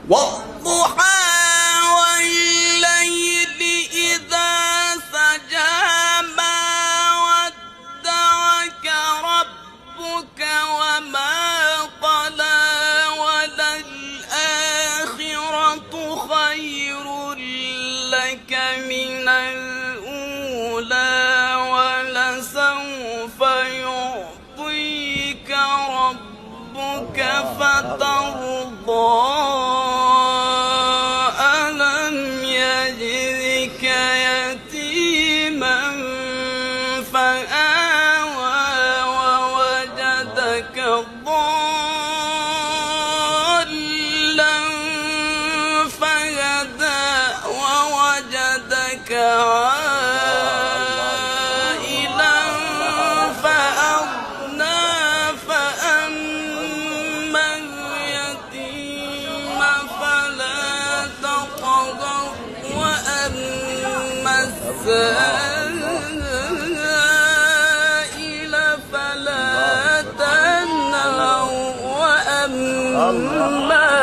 والضحى والليل إذا سجى ما ودعك ربك وما قلى وللآخرة خير لك من الأولى ولسوف يعطيك ربك فترضى ألم يجدك يتيما فآوى ووجدك ضالا فهدى ووجدك عائلا فأغنى فأما اليتيم فلا تقهر وأما السائل فلا تنهر وأما